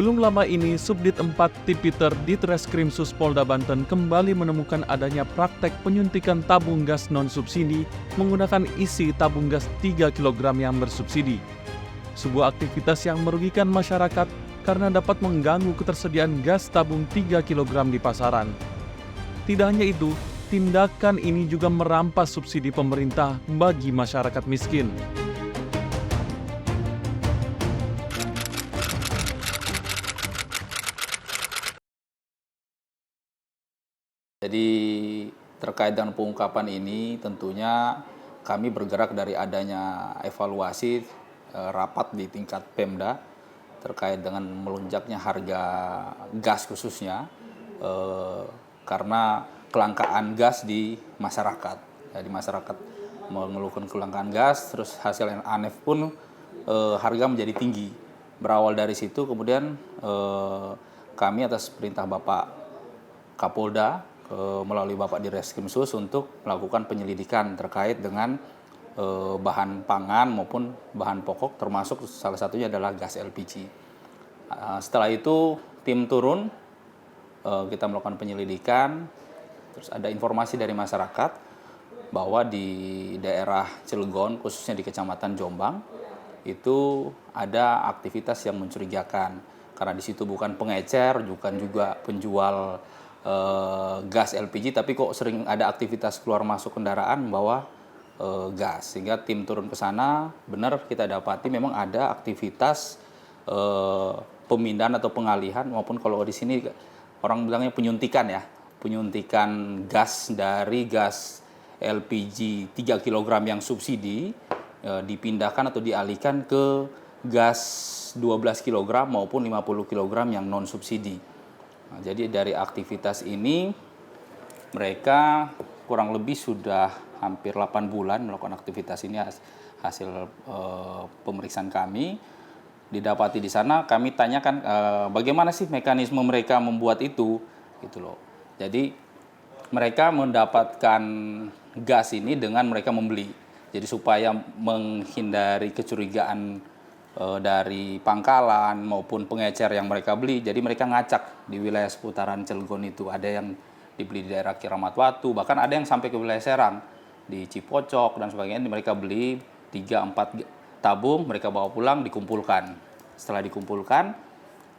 Belum lama ini, Subdit 4 Tipiter Ditreskrim Polda Banten kembali menemukan adanya praktek penyuntikan tabung gas non-subsidi menggunakan isi tabung gas 3 kg yang bersubsidi. Sebuah aktivitas yang merugikan masyarakat karena dapat mengganggu ketersediaan gas tabung 3 kg di pasaran. Tidak hanya itu, tindakan ini juga merampas subsidi pemerintah bagi masyarakat miskin. Jadi terkait dengan pengungkapan ini tentunya kami bergerak dari adanya evaluasi rapat di tingkat Pemda terkait dengan melonjaknya harga gas khususnya karena kelangkaan gas di masyarakat. Jadi masyarakat mengeluhkan kelangkaan gas, terus hasil yang aneh pun harga menjadi tinggi. Berawal dari situ kemudian kami atas perintah Bapak Kapolda melalui Bapak Direskrimsus untuk melakukan penyelidikan terkait dengan bahan pangan maupun bahan pokok, termasuk salah satunya adalah gas LPG. Setelah itu tim turun, kita melakukan penyelidikan, terus ada informasi dari masyarakat bahwa di daerah Cilegon, khususnya di Kecamatan Jombang, itu ada aktivitas yang mencurigakan karena di situ bukan pengecer, bukan juga penjual gas LPG, tapi kok sering ada aktivitas keluar masuk kendaraan membawa gas, sehingga tim turun ke sana. Benar kita dapati memang ada aktivitas pemindahan atau pengalihan, maupun kalau di sini orang bilangnya penyuntikan ya, penyuntikan gas dari gas LPG 3 kg yang subsidi dipindahkan atau dialihkan ke gas 12 kg maupun 50 kg yang non subsidi. Nah, jadi dari aktivitas ini mereka kurang lebih sudah hampir 8 bulan melakukan aktivitas ini. Hasil pemeriksaan kami didapati di sana, kami tanyakan bagaimana sih mekanisme mereka membuat itu gitu loh. Jadi mereka mendapatkan gas ini dengan mereka membeli. Jadi supaya menghindari kecurigaan dari pangkalan maupun pengecer yang mereka beli, jadi mereka ngacak di wilayah seputaran Cilegon itu. Ada yang dibeli di daerah Kiramat Watu, bahkan ada yang sampai ke wilayah Serang, di Cipocok dan sebagainya. Mereka beli 3-4 tabung, mereka bawa pulang, dikumpulkan. Setelah dikumpulkan,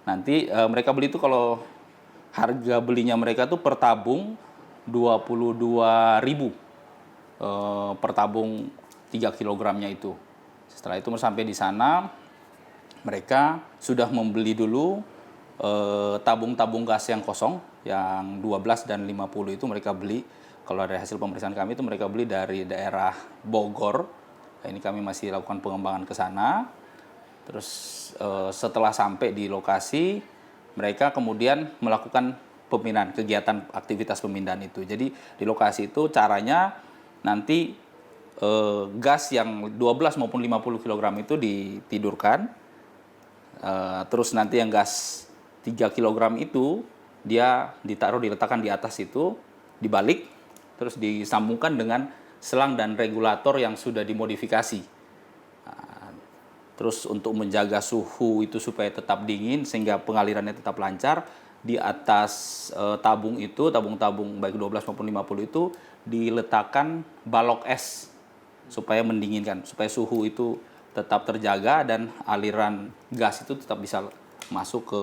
nanti mereka beli itu, kalau harga belinya mereka tuh per tabung 22.000 per tabung 3 kilogramnya itu. Setelah itu sampai di sana, mereka sudah membeli dulu tabung-tabung gas yang kosong, yang 12 dan 50 itu mereka beli. Kalau dari hasil pemeriksaan kami itu mereka beli dari daerah Bogor. Nah, ini kami masih lakukan pengembangan ke sana. Terus setelah sampai di lokasi, mereka kemudian melakukan pemindahan, kegiatan aktivitas pemindahan itu. Jadi di lokasi itu caranya nanti gas yang 12 maupun 50 kg itu ditidurkan. Terus nanti yang gas 3 kg itu dia diletakkan di atas itu, dibalik, terus disambungkan dengan selang dan regulator yang sudah dimodifikasi. Terus untuk menjaga suhu itu supaya tetap dingin sehingga pengalirannya tetap lancar, di atas tabung itu, tabung-tabung baik 12 maupun 50 itu diletakkan balok es supaya mendinginkan, supaya suhu itu tetap terjaga dan aliran gas itu tetap bisa masuk ke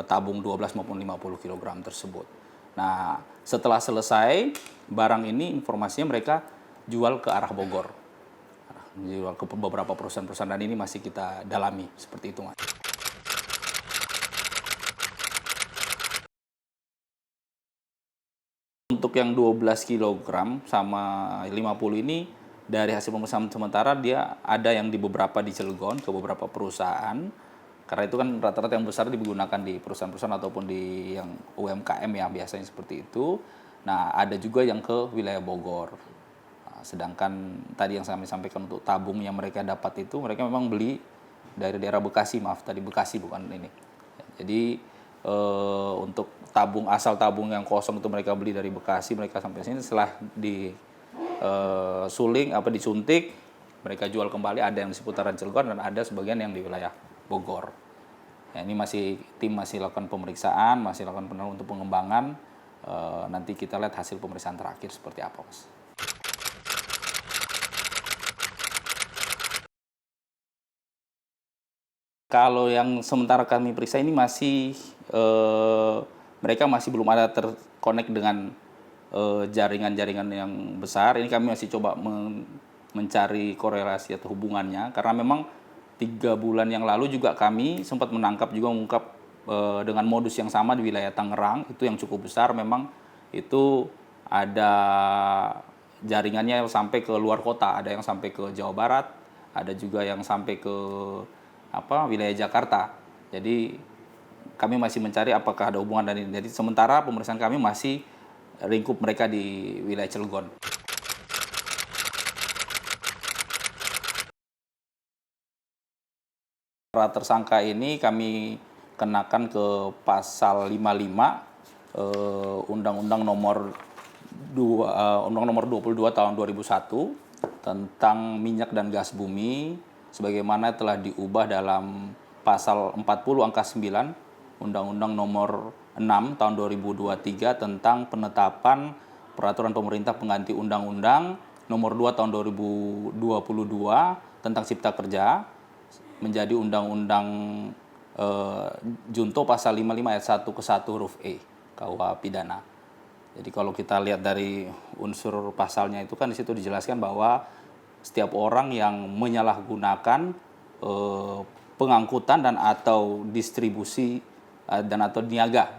tabung 12 maupun 50 kg tersebut. Nah, setelah selesai barang ini, informasinya mereka jual ke arah Bogor. Jual ke beberapa perusahaan-perusahaan, dan ini masih kita dalami seperti itu, Mas. Untuk yang 12 kg sama 50 ini, dari hasil pemeriksaan sementara dia ada yang di beberapa di Cilegon ke beberapa perusahaan, karena itu kan rata-rata yang besar digunakan di perusahaan-perusahaan ataupun di yang UMKM ya, biasanya seperti itu. Nah, ada juga yang ke wilayah Bogor. Nah, sedangkan tadi yang saya sampaikan untuk tabung yang mereka dapat itu, mereka memang beli dari daerah Bekasi, maaf tadi Bekasi bukan ini. Jadi untuk asal tabung yang kosong itu mereka beli dari Bekasi, mereka sampai sini setelah di suling disuntik, mereka jual kembali. Ada yang di seputaran Cilegon dan ada sebagian yang di wilayah Bogor. Ya, ini tim masih lakukan pemeriksaan, masih lakukan pendalaman untuk pengembangan. Nanti kita lihat hasil pemeriksaan terakhir seperti apa, Mas. Kalau yang sementara kami periksa ini masih mereka masih belum ada terkonek dengan jaringan-jaringan yang besar. Ini kami masih coba mencari korelasi atau hubungannya, karena memang 3 bulan yang lalu juga kami sempat mengungkap dengan modus yang sama di wilayah Tangerang, itu yang cukup besar. Memang itu ada jaringannya yang sampai ke luar kota, ada yang sampai ke Jawa Barat, ada juga yang sampai ke wilayah Jakarta. Jadi kami masih mencari apakah ada hubungan dan ini. Jadi sementara pemeriksaan kami masih lingkup mereka di wilayah Cilegon. Para tersangka ini kami kenakan ke pasal 55 Undang-Undang nomor 22 tahun 2001 tentang minyak dan gas bumi, sebagaimana telah diubah dalam pasal 40 angka 9 Undang-Undang nomor 6 tahun 2023 tentang penetapan peraturan pemerintah pengganti Undang-Undang nomor 2 tahun 2022 tentang Cipta Kerja menjadi Undang-Undang Junto pasal 55 ayat 1 ke 1 huruf E KUH Pidana. Jadi kalau kita lihat dari unsur pasalnya itu kan di situ dijelaskan bahwa setiap orang yang menyalahgunakan pengangkutan dan atau distribusi dan atau niaga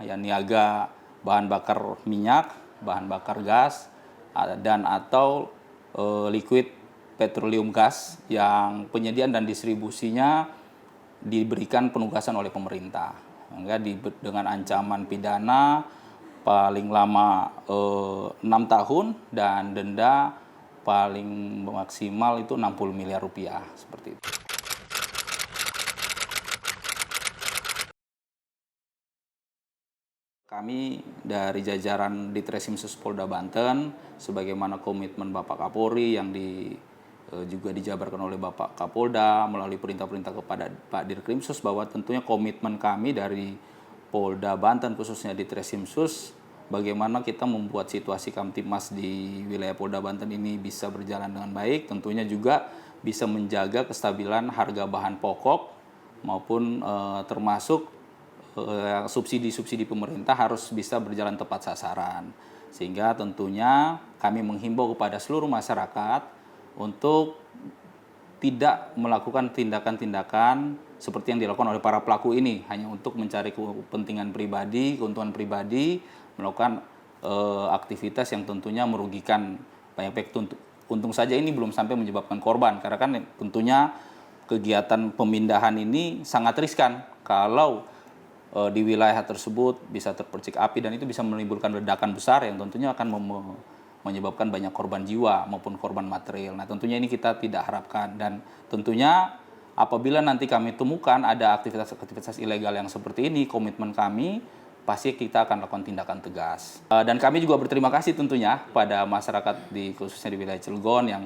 bahan bakar minyak, bahan bakar gas dan atau liquid petroleum gas yang penyediaan dan distribusinya diberikan penugasan oleh pemerintah, dengan ancaman pidana paling lama 6 tahun dan denda paling maksimal itu 60 miliar rupiah, seperti itu. Kami dari jajaran Ditreskrimsus Polda Banten, sebagaimana komitmen Bapak Kapolri yang juga dijabarkan oleh Bapak Kapolda melalui perintah-perintah kepada Pak Dirkrimsus, bahwa tentunya komitmen kami dari Polda Banten khususnya Ditreskrimsus, bagaimana kita membuat situasi Kamtibmas di wilayah Polda Banten ini bisa berjalan dengan baik, tentunya juga bisa menjaga kestabilan harga bahan pokok maupun termasuk subsidi-subsidi pemerintah harus bisa berjalan tepat sasaran. Sehingga tentunya kami menghimbau kepada seluruh masyarakat untuk tidak melakukan tindakan-tindakan seperti yang dilakukan oleh para pelaku ini, hanya untuk mencari kepentingan pribadi, keuntungan pribadi, melakukan aktivitas yang tentunya merugikan banyak pihak. Untung saja ini belum sampai menyebabkan korban, karena kan tentunya kegiatan pemindahan ini sangat riskan. Kalau di wilayah tersebut bisa terpercik api dan itu bisa menimbulkan ledakan besar yang tentunya akan menyebabkan banyak korban jiwa maupun korban material. Nah, tentunya ini kita tidak harapkan, dan tentunya apabila nanti kami temukan ada aktivitas-aktivitas ilegal yang seperti ini, komitmen kami pasti kita akan lakukan tindakan tegas. Dan kami juga berterima kasih tentunya pada masyarakat khususnya di wilayah Cilegon yang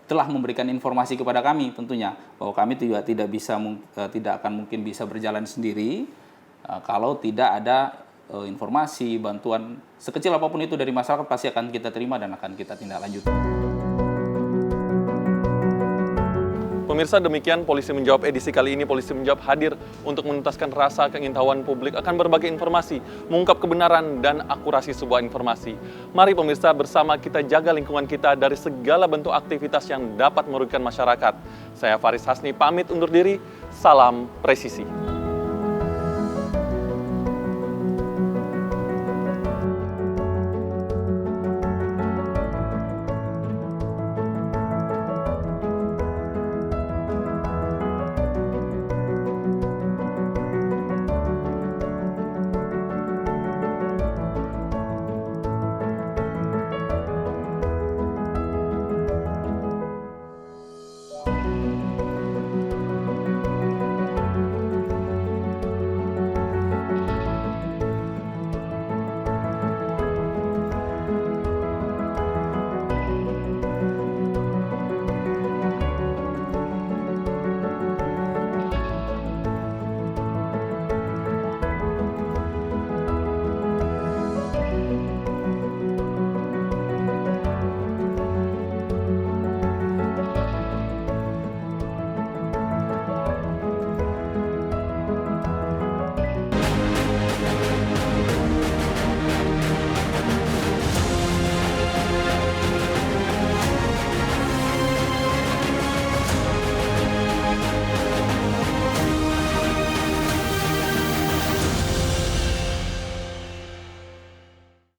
telah memberikan informasi kepada kami, tentunya bahwa kami juga tidak akan mungkin bisa berjalan sendiri kalau tidak ada informasi, bantuan sekecil apapun itu dari masyarakat pasti akan kita terima dan akan kita tindak lanjut. Pemirsa, demikian Polisi Menjawab edisi kali ini. Polisi Menjawab hadir untuk menuntaskan rasa keingintahuan publik akan berbagai informasi, mengungkap kebenaran dan akurasi sebuah informasi. Mari pemirsa, bersama kita jaga lingkungan kita dari segala bentuk aktivitas yang dapat merugikan masyarakat. Saya Faris Hasni pamit undur diri. Salam presisi.